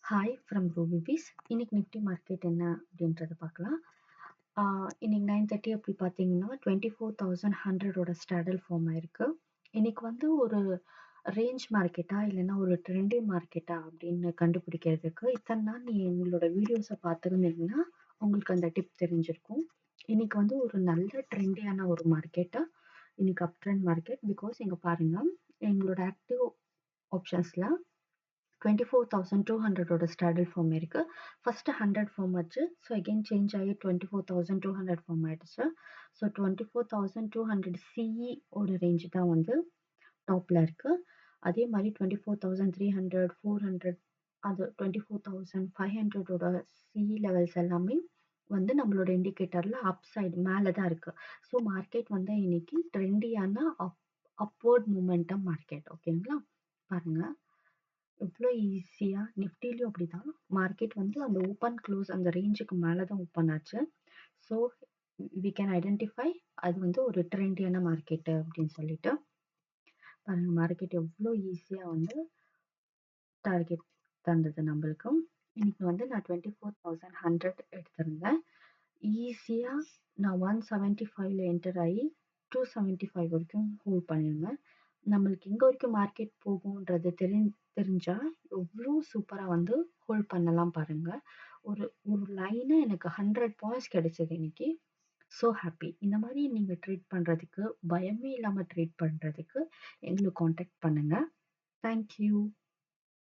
Hi from ரூபிபீஸ். இன்னைக்கு Nifty market என்ன அப்படின்றத பார்க்கலாம். இன்னைக்கு 9:30 அப்படி பார்த்தீங்கன்னா 24,100ஓட ஸ்டாடல் ஃபார்ம் ஆயிருக்கு. இன்னைக்கு வந்து ஒரு ரேஞ்ச் மார்க்கெட்டா இல்லைன்னா ஒரு ட்ரெண்டி மார்க்கெட்டா அப்படின்னு கண்டுபிடிக்கிறதுக்கு இத்தனை நாள் நீ உங்களோட வீடியோஸை பார்த்துருந்தீங்கன்னா உங்களுக்கு அந்த டிப் தெரிஞ்சிருக்கும். இன்னைக்கு வந்து ஒரு நல்ல ட்ரெண்டியான ஒரு மார்க்கெட்டா இன்னைக்கு அப் ட்ரெண்ட் மார்க்கெட். பிகாஸ் இங்கே பாருங்க, எங்களோட ஆக்டிவ் ஆப்ஷன்ஸ்ல 24,200ஓட ஸ்டாடல் ஃபார்ம் இருக்கு. ஃபர்ஸ்ட் 100 ஃபார்ம் ஆச்சு. ஸோ அகெயின் சேஞ்ச் ஆகி 24,200 ஃபார்ம் ஆயிடுச்சு. ஸோ 24,200 சிஇ ஓட ரேஞ்ச் தான் வந்து டாப்ல இருக்கு. அதே மாதிரி 24,300 400 அது 24,500ஓட சிஇ லெவல்ஸ் எல்லாமே வந்து நம்மளோட இண்டிகேட்டர்ல அப் சைடு மேலே தான் இருக்கு. ஸோ மார்க்கெட் வந்து இன்னைக்கு ட்ரெண்டியான அப்வர்ட் மூமெண்டம் மார்க்கெட். ஓகேங்களா, பாருங்க எவ்வளோ ஈஸியா நிஃப்டிலையும் அப்படிதான். மார்க்கெட் வந்து அந்த ஓப்பன் க்ளோஸ் அந்த ரேஞ்சுக்கு மேலே தான் ஓப்பன் ஆச்சு. ஸோ வி கேன் ஐடென்டிஃபை அது வந்து ஒரு ட்ரெண்டியான மார்க்கெட்டு அப்படின்னு சொல்லிட்டு. பாருங்க மார்க்கெட் எவ்வளோ ஈஸியா வந்து டார்கெட் தந்தது நம்மளுக்கு. இன்னைக்கு வந்து நான் 24,100 எடுத்திருந்தேன். ஈஸியா நான் 175ல என்டர் ஆகி 275 வரைக்கும் ஹோல்ட் பண்ணியிருந்தேன். நம்மளுக்கு எங்க வரைக்கும் மார்க்கெட் போகும்ன்றது தெரிஞ்சா எவ்வளோ சூப்பரா வந்து ஹோல்ட் பண்ணலாம் பாருங்க. ஒரு ஒரு லைனா எனக்கு 100 பாயிண்ட்ஸ் கிடைச்சது இன்னைக்கு. So happy. இந்த மாதிரி நீங்க ட்ரீட் பண்றதுக்கு, பயமே இல்லாம ட்ரீட் பண்றதுக்கு எங்களுக்கு காண்டாக்ட் பண்ணுங்க. தேங்க்யூ.